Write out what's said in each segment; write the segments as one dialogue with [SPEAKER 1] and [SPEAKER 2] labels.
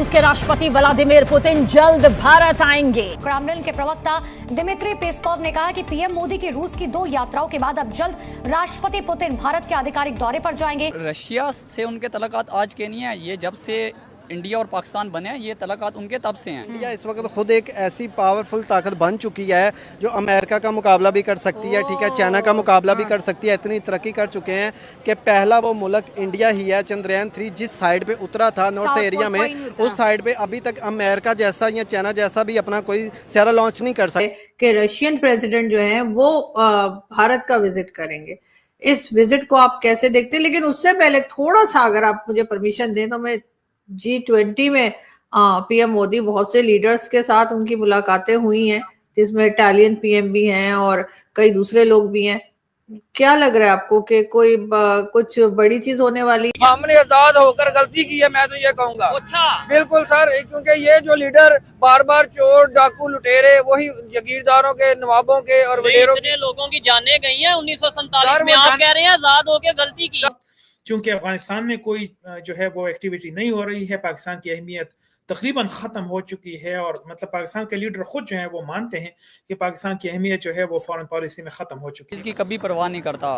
[SPEAKER 1] रूस के राष्ट्रपति व्लादिमीर पुतिन जल्द भारत आएंगे।
[SPEAKER 2] क्रेमलिन के प्रवक्ता दिमित्री पेस्कोव ने कहा कि पीएम मोदी की रूस की 2 यात्राओं के बाद अब जल्द राष्ट्रपति पुतिन भारत के आधिकारिक दौरे पर जाएंगे।
[SPEAKER 3] रशिया से उनके तल्लुकात आज के नहीं है, ये जब से इंडिया और पाकिस्तान बने हैं, ये तल्लुकात उनके तब से हैं।
[SPEAKER 4] इंडिया इस वक्त खुद एक ऐसी पावरफुल ताकत बन चुकी है जो अमेरिका का मुकाबला भी कर सकती है, ठीक है, चाइना का मुकाबला भी कर सकती है। इतनी तरक्की कर चुके हैं कि पहला वो मुल्क इंडिया ही है चंद्रयान 3 जिस साइड पे उतरा था नॉर्थ एरिया में, उस साइड पे अभी तक अमेरिका जैसा या चाइना जैसा भी अपना कोई सारा लॉन्च नहीं कर सके।
[SPEAKER 5] कि रशियन प्रेसिडेंट जो है वो भारत का विजिट करेंगे। इस विजिट को आप कैसे देखते हैं? लेकिन उससे पहले थोड़ा सा अगर आप मुझे परमिशन दें तो मैं G20 में पीएम मोदी बहुत से लीडर्स के साथ उनकी मुलाकातें हुई हैं, जिसमें इटालियन पीएम भी हैं और कई दूसरे लोग भी हैं। क्या लग रहा है आपको कि कोई कुछ बड़ी चीज होने वाली?
[SPEAKER 6] हमने आजाद होकर गलती की है, मैं तो ये कहूँगा।
[SPEAKER 3] अच्छा,
[SPEAKER 6] बिल्कुल सर, क्योंकि ये जो लीडर बार बार चोर डाकू लुटेरे वही जागीरदारों के, नवाबों के और वडेरों के
[SPEAKER 3] लोगों की जानें गई हैं 1947 में, आप कह रहे हैं आजाद होकर गलती की।
[SPEAKER 7] चूंकि अफगानिस्तान में कोई जो है वो एक्टिविटी नहीं हो रही है, पाकिस्तान की अहमियत तकरीबन ख़त्म हो चुकी है और मतलब पाकिस्तान के लीडर खुद जो है वो मानते हैं कि पाकिस्तान की अहमियत जो है वो फॉरेन पॉलिसी में ख़त्म हो चुकी है।
[SPEAKER 3] इसकी कभी परवाह नहीं करता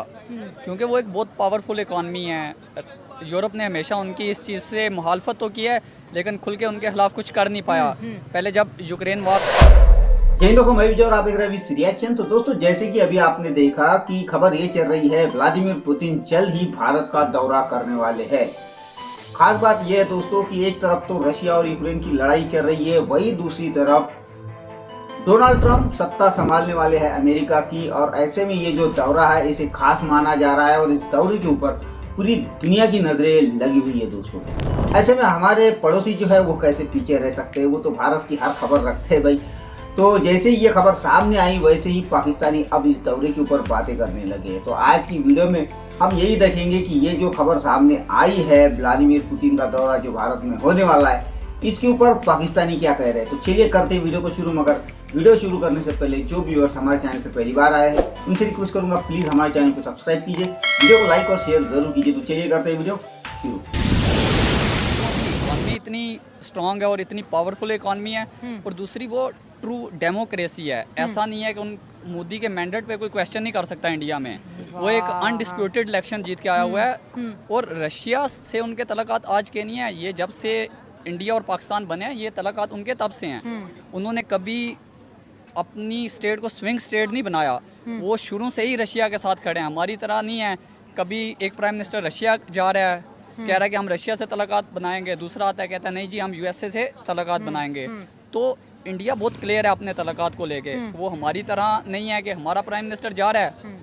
[SPEAKER 3] क्योंकि वो एक बहुत पावरफुल इकॉनमी है। यूरोप ने हमेशा उनकी इस चीज़ से मुखालफत तो की है, लेकिन खुल के उनके खिलाफ कुछ कर नहीं पाया। पहले जब यूक्रेन वार
[SPEAKER 8] जय दोस्तों, मैं विजय और आप देख रहे हैं रिएक्शन। तो दोस्तों, जैसे कि अभी आपने देखा कि खबर ये चल रही है व्लादिमीर पुतिन जल्द ही भारत का दौरा करने वाले हैं। खास बात यह है दोस्तों कि एक तरफ तो रशिया और यूक्रेन की लड़ाई चल रही है, वही दूसरी तरफ डोनाल्ड ट्रंप सत्ता संभालने वाले हैं अमेरिका की, और ऐसे में ये जो दौरा है इसे खास माना जा रहा है और इस दौरे के ऊपर पूरी दुनिया की नजरें लगी हुई है दोस्तों। ऐसे में हमारे पड़ोसी जो है वो कैसे पीछे रह सकते हैं, वो तो भारत की हर खबर रखते हैं भाई। तो जैसे ही ये खबर सामने आई वैसे ही पाकिस्तानी अब इस दौरे के ऊपर बातें करने लगे। तो आज की वीडियो में हम यही देखेंगे कि ये जो खबर सामने आई है व्लादिमीर पुतिन का दौरा जो भारत में होने वाला है, इसके ऊपर पाकिस्तानी क्या कह रहे हैं। तो चलिए करते हैं वीडियो को शुरू। मगर वीडियो शुरू करने से पहले जो व्यूअर्स हमारे चैनल पर पहली बार आए हैं उनसे रिक्वेस्ट करूंगा प्लीज हमारे चैनल को सब्सक्राइब कीजिए, वीडियो को लाइक और शेयर जरूर कीजिए। तो चलिए करते हैं वीडियो शुरू।
[SPEAKER 3] इकॉनमी इतनी स्ट्रांग है और इतनी पावरफुल इकॉनमी है, और दूसरी वो ट्रू डेमोक्रेसी है। ऐसा नहीं है कि उन मोदी के मैंडेट पे कोई क्वेश्चन नहीं कर सकता इंडिया में। वो एक अनडिस्प्यूटेड इलेक्शन जीत के आया हुआ है, और रशिया से उनके तल्लुकात आज के नहीं है, ये जब से इंडिया और पाकिस्तान बने हैं ये तल्लुकात उनके तब से हैं। उन्होंने कभी अपनी स्टेट को स्विंग स्टेट नहीं बनाया, वो शुरू से ही रशिया के साथ खड़े हैं। हमारी तरह नहीं है कभी एक प्राइम मिनिस्टर रशिया जा रहा है, कह रहा है कि हम रशिया से तल्लुकात बनाएंगे, दूसरा आता है कहता है नहीं जी हम यूएसए से तल्लुकात बनाएंगे। तो इंडिया बहुत क्लियर है अपने तल्लुकात को लेके। वो हमारी तरह नहीं है कि हमारा प्राइम मिनिस्टर जा रहा है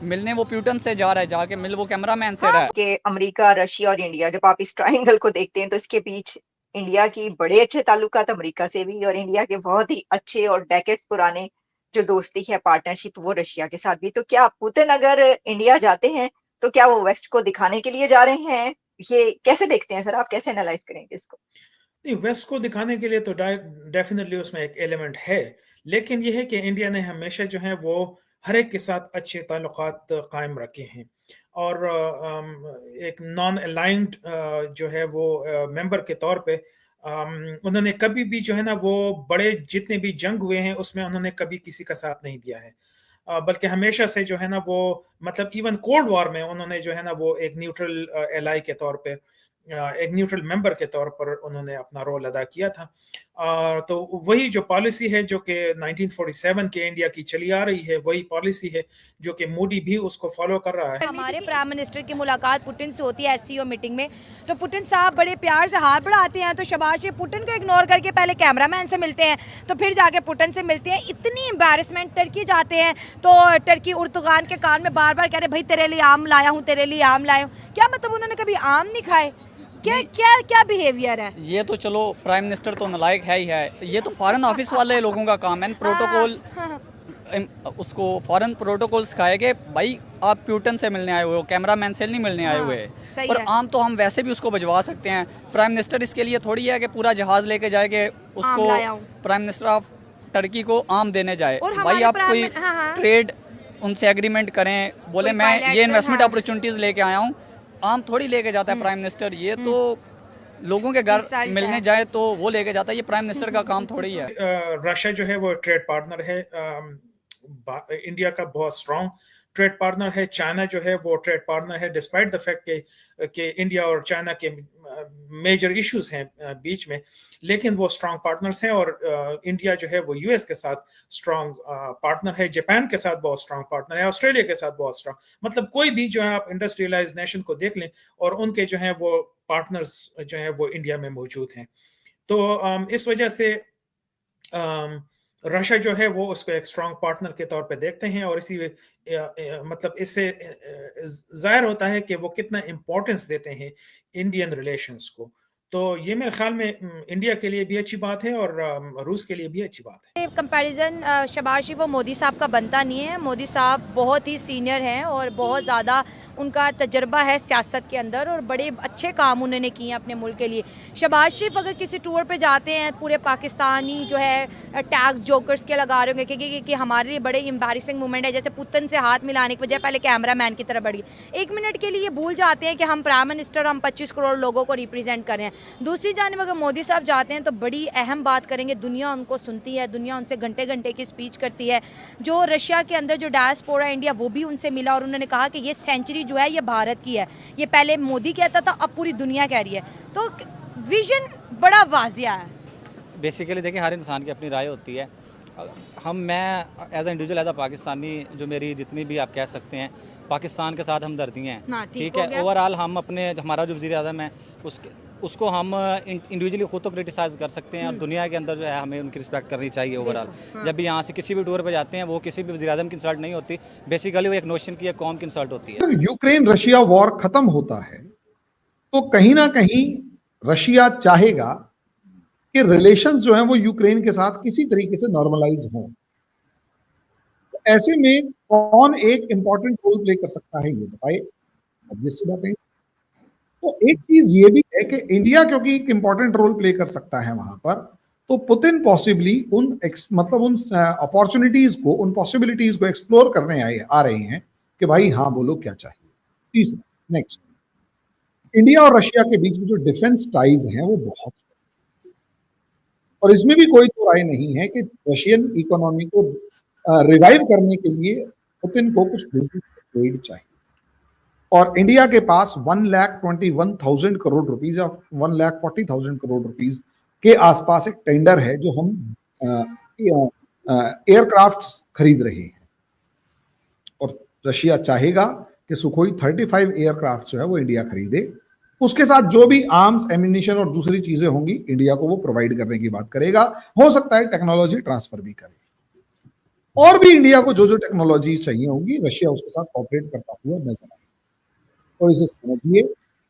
[SPEAKER 3] मिलने, वो प्यूटन से जा रहा है, जाके मिल वो कैमरामैन से रहा है।
[SPEAKER 9] कि अमेरिका, रशिया और इंडिया, जब आप इस ट्रायंगल को देखते हैं तो इसके बीच इंडिया की बड़े अच्छे ताल्लुकात अमेरिका से भी, और इंडिया के बहुत ही अच्छे और डेकेड्स पुराने जो दोस्ती है, पार्टनरशिप, वो रशिया के साथ भी। तो क्या पुतिन अगर इंडिया जाते हैं तो क्या वो वेस्ट को दिखाने के लिए जा रहे हैं? ये कैसे देखते हैं सर, आप कैसे एनालाइज करेंगे इसको?
[SPEAKER 7] नहीं, वेस्ट को दिखाने के लिए तो डेफिनेटली उसमें एक एलिमेंट है, लेकिन यह है कि इंडिया ने हमेशा जो है वो हर एक के साथ अच्छे ताल्लुकात कायम रखे हैं, और एक नॉन अलाइंड जो है वो मेंबर के तौर पे उन्होंने कभी भी जो है ना वो बड़े जितने भी जंग हुए हैं उसमें उन्होंने कभी किसी का साथ नहीं दिया है, बल्कि हमेशा से जो है ना वो मतलब इवन कोल्ड वॉर में उन्होंने जो है ना वो एक न्यूट्रल एलाई के तौर पे, एक न्यूट्रल मेंबर के तौर पर उन्होंने अपना रोल अदा किया था। तो वही जो पॉलिसी है जो कि 1947 के इंडिया की चली आ रही है, वही पॉलिसी है जो कि मोदी भी उसको फॉलो कर रहा है।
[SPEAKER 10] हमारे प्राइम मिनिस्टर की मुलाकात पुतिन से होती है एससीओ मीटिंग में, तो पुतिन साहब बड़े प्यार से हाथ बढ़ाते हैं, तो शाबाश पुतिन को इग्नोर करके पहले कैमरामैन से मिलते हैं, तो फिर जाके पुतिन से मिलते हैं। इतनी एम्बैरेसमेंट, टर्की जाते हैं तो टर्की उर्दुगान के कान में बार बार कह रहे भाई तेरे लिए आम लाया हूँ, तेरे लिए आम लाया हूँ। क्या मतलब उन्होंने कभी आम नहीं खाए? क्या क्या क्या बिहेवियर है ये?
[SPEAKER 3] तो चलो प्राइम मिनिस्टर तो नालायक है ही है, ये तो फॉरेन ऑफिस वाले लोगों का काम है। प्रोटोकॉल उसको फॉरेन प्रोटोकॉल सिखाएंगे, भाई आप प्यूटन से मिलने आए हुए हो, कैमरामैन से नहीं मिलने आए हुए। और आम तो हम वैसे भी उसको भिजवा सकते हैं। प्राइम मिनिस्टर इसके लिए थोड़ी है कि पूरा जहाज लेके जाएंगे उसको, प्राइम मिनिस्टर ऑफ टर्की को आम देने जाए। भाई आप कोई ट्रेड उनसे एग्रीमेंट करें, बोले मैं ये इन्वेस्टमेंट अपॉर्चुनिटीज लेके आया हूँ, आम थोड़ी लेके जाता है प्राइम मिनिस्टर। ये तो लोगों के घर
[SPEAKER 10] Insult
[SPEAKER 3] मिलने
[SPEAKER 10] है।
[SPEAKER 3] जाए तो वो लेके जाता है, ये प्राइम मिनिस्टर का काम थोड़ी है।
[SPEAKER 7] रशिया जो है वो ट्रेड पार्टनर है, इंडिया का बहुत स्ट्रॉन्ग ट्रेड पार्टनर है। चाइना जो है वो ट्रेड पार्टनर है, डिस्पाइट द फैक्ट कि इंडिया और चाइना के मेजर इश्यूज हैं बीच में, लेकिन वो स्ट्रॉन्ग पार्टनर्स हैं। और इंडिया जो है वो यूएस के साथ स्ट्रॉन्ग पार्टनर है, जापान के साथ बहुत स्ट्रॉन्ग पार्टनर है, ऑस्ट्रेलिया के साथ बहुत स्ट्रॉन्ग, मतलब कोई भी जो है आप इंडस्ट्रियलाइज नेशन को देख लें और उनके जो है वो पार्टनर्स जो है वो इंडिया में मौजूद हैं। तो इस वजह से रशिया जो है वो उसको एक स्ट्रॉन्ग पार्टनर के तौर पे देखते हैं, और इसी मतलब इससे जाहिर होता है कि वो कितना इम्पोर्टेंस देते हैं इंडियन रिलेशंस को। तो ये मेरे ख्याल में इंडिया के लिए भी अच्छी बात है और रूस के लिए भी अच्छी बात है।
[SPEAKER 10] कंपैरिजन शहबाज शरीफ और मोदी साहब का बनता नहीं है। मोदी साहब बहुत ही सीनियर हैं और बहुत ज़्यादा उनका तजर्बा है सियासत के अंदर और बड़े अच्छे काम उन्होंने किए हैं अपने मुल्क के लिए। शहबाज शरीफ अगर किसी टूर पे जाते हैं, पूरे पाकिस्तानी जो है टैग जोकर्स के लगा रहे होंगे कि हमारे लिए बड़े एम्बैरेसिंग मोमेंट है, जैसे पुतिन से हाथ मिलाने की बजाय पहले कैमरा मैन की तरफ बढ़ गए। 1 मिनट के लिए भूल जाते हैं कि हम प्राइम मिनिस्टर, हम 25 करोड़ लोगों को रिप्रेजेंट कर रहे हैं। दूसरी जानिब अगर मोदी साहब जाते हैं तो बड़ी अहम बात करेंगे, दुनिया उनको सुनती है, दुनिया उनसे घंटे घंटे की स्पीच करती है। जो रशिया के अंदर जो डायस्पोरा इंडिया, वो भी उनसे मिला और उन्होंने कहा कि ये सेंचुरी जो है ये भारत की है। ये पहले मोदी कहता था, अब पूरी दुनिया कह रही है। तो विजन बड़ा वाजिया है।
[SPEAKER 11] बेसिकली देखिए, हर इंसान की अपनी राय होती है। मैं as a individual, as a Pakistani, जो मेरी जितनी भी आप कह सकते हैं पाकिस्तान के साथ हमदर्दी हैं, ठीक है। ओवरऑल हम अपने, हमारा जो वज़ीर आज़म है उसको हम इंडिविजुअली खुद तो क्रिटिसाइज़ कर सकते हैं, और दुनिया के अंदर जो है हमें उनकी रिस्पेक्ट करनी चाहिए ओवरऑल। जब भी यहाँ से किसी भी टूर पे जाते हैं, वो किसी भी वज़ीर आज़म की इंसल्ट नहीं होती, बेसिकली वो एक नोशन की, एक कौम की इंसल्ट होती है।
[SPEAKER 12] यूक्रेन रशिया वॉर खत्म होता है तो कहीं ना कहीं रशिया चाहेगा कि रिलेशंस जो हैं वो यूक्रेन के साथ किसी तरीके से नॉर्मलाइज हों। तो ऐसे में कौन एक इंपॉर्टेंट रोल प्ले कर सकता है, ये बताइए। ऑब्वियस बात है। तो एक चीज ये भी है कि इंडिया क्योंकि एक इंपॉर्टेंट रोल प्ले कर सकता है वहां पर, तो पुतिन पॉसिबली उन अपॉर्चुनिटीज को, उन पॉसिबिलिटीज को एक्सप्लोर करने आ रहे हैं कि भाई हाँ बोलो क्या चाहिए। तीसरा, नेक्स्ट, इंडिया और रशिया के बीच में जो डिफेंस टाइज हैं वो बहुत, और इसमें भी कोई तो राय नहीं है कि रशियन इकोनॉमी को रिवाइव करने के लिए पुतिन को कुछ बिजनेस ट्रेड चाहिए। और इंडिया के पास 1,21,000 करोड़ रुपीज या 1,40,000 करोड़ रुपीज के आसपास एक टेंडर है जो हम एयरक्राफ्ट्स खरीद रहे हैं, और रशिया चाहेगा कि सुखोई 35 एयरक्राफ्ट जो है वो इंडिया खरीदे। उसके साथ जो भी आर्म्स, एम्यूनिशन और दूसरी चीजें होंगी, इंडिया को वो प्रोवाइड करने की बात करेगा। हो सकता है टेक्नोलॉजी ट्रांसफर भी करे, और भी इंडिया को जो जो टेक्नोलॉजी चाहिए होंगी, रशिया उसके साथ कॉपरेट करता हुआ नजर आएगा। तो इसे समझिए,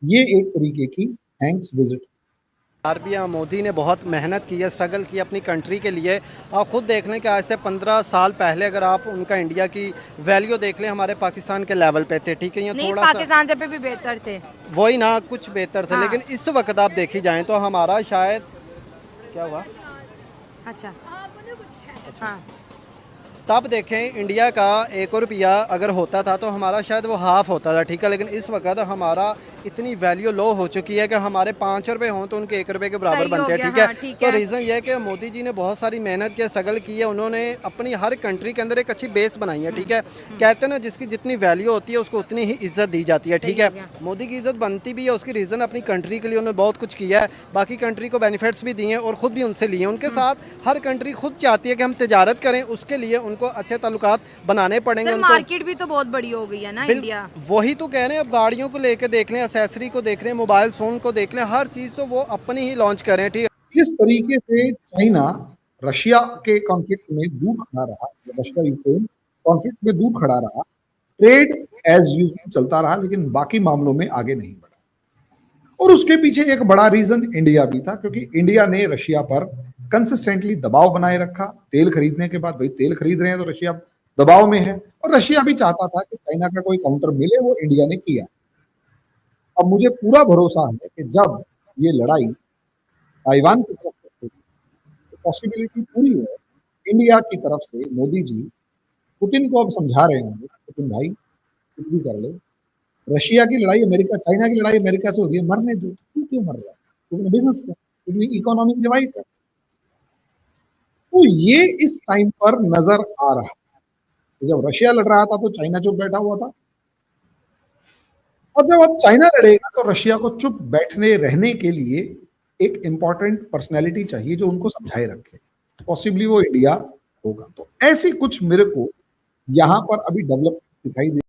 [SPEAKER 12] ये एक तरीके की थैंक्स विजिट।
[SPEAKER 4] पीएम मोदी ने बहुत मेहनत की है, स्ट्रगल की अपनी कंट्री के लिए। आप खुद देख लें कि आज से 15 साल पहले अगर आप उनका इंडिया की वैल्यू देख लें, हमारे पाकिस्तान के लेवल पे थे, ठीक है। ये
[SPEAKER 10] नहीं,
[SPEAKER 4] थोड़ा
[SPEAKER 10] पाकिस्तान से भी बेहतर थे,
[SPEAKER 4] वही ना, कुछ बेहतर थे।
[SPEAKER 10] हाँ।
[SPEAKER 4] लेकिन इस वक्त आप देखी जाएं तो हमारा शायद क्या हुआ,
[SPEAKER 10] अच्छा हाँ,
[SPEAKER 4] तब देखें इंडिया का 1 रुपया अगर होता था तो हमारा शायद वो हाफ होता था, ठीक है। लेकिन इस वक्त हमारा इतनी वैल्यू लो हो चुकी है कि हमारे 5 रुपए हों तो उनके 1 रुपए के बराबर
[SPEAKER 10] सही
[SPEAKER 4] बनते
[SPEAKER 10] हो
[SPEAKER 4] हैं,
[SPEAKER 10] गया,
[SPEAKER 4] ठीक है।
[SPEAKER 10] हाँ, ठीक
[SPEAKER 4] तो
[SPEAKER 10] है।
[SPEAKER 4] रीज़न ये है कि मोदी जी ने बहुत सारी मेहनत की, स्ट्रगल की है। उन्होंने अपनी हर कंट्री के अंदर एक अच्छी बेस बनाई है, ठीक है। कहते हैं ना, जिसकी जितनी वैल्यू होती है उसको उतनी ही इज्जत दी जाती है, ठीक है। मोदी की इज्जत बनती भी है, उसकी रीज़न अपनी कंट्री के लिए उन्होंने बहुत कुछ किया है, बाकी कंट्री को बेनिफिट्स भी दिए हैं और ख़ुद भी उनसे लिए। उनके साथ हर कंट्री खुद चाहती है कि हम तिजारत करें, उसके लिए उनको अच्छे ताल्लुकात बनाने पड़ेंगे।
[SPEAKER 10] मार्केट भी तो बहुत बड़ी हो गई है ना इंडिया।
[SPEAKER 4] वही तो कह रहे हैं, अब गाड़ियों को लेके देख लें, एक्सेसरी को देख लें, मोबाइल फोन को देख लें, हर चीज तो वो अपनी ही लॉन्च कर रहे हैं, ठीक है।
[SPEAKER 12] इस तरीके से चाइना रशिया के कॉन्फ्लिक्ट में दूर खड़ा रहा, रशिया यूक्रेन कॉन्फ्लिक्ट में दूर खड़ा रहा, ट्रेड एज यूजुअल चलता रहा, लेकिन बाकी मामलों में आगे नहीं बढ़ा। और उसके पीछे एक बड़ा रीजन इंडिया भी था, क्योंकि इंडिया ने रशिया पर कंसिस्टेंटली दबाव बनाए रखा। तेल खरीदने के बाद, भाई तेल खरीद रहे हैं तो रशिया दबाव में है, और रशिया भी चाहता था कि चाइना का कोई काउंटर मिले, वो इंडिया ने किया। अब मुझे पूरा भरोसा है कि जब ये लड़ाई ताइवान की तरफ से होगी तो पॉसिबिलिटी पूरी है इंडिया की तरफ से मोदी जी पुतिन को अब समझा रहे होंगे, पुतिन भाई कुछ भी कर ले, रशिया की लड़ाई अमेरिका, चाइना की लड़ाई अमेरिका से होगी, मरने दो, क्यों मर रहा है, बिजनेस कर, इकोनॉमिक डिवाइड कर। तो ये इस टाइम पर नजर आ रहा है। जब रशिया लड़ रहा था तो चाइना चुप बैठा हुआ था, और जब अब चाइना लड़ेगा तो रशिया को चुप बैठने रहने के लिए एक इंपॉर्टेंट पर्सनैलिटी चाहिए जो उनको समझाए रखे। पॉसिबली वो इंडिया होगा। तो ऐसी कुछ मेरे को यहां पर अभी डेवलप दिखाई दे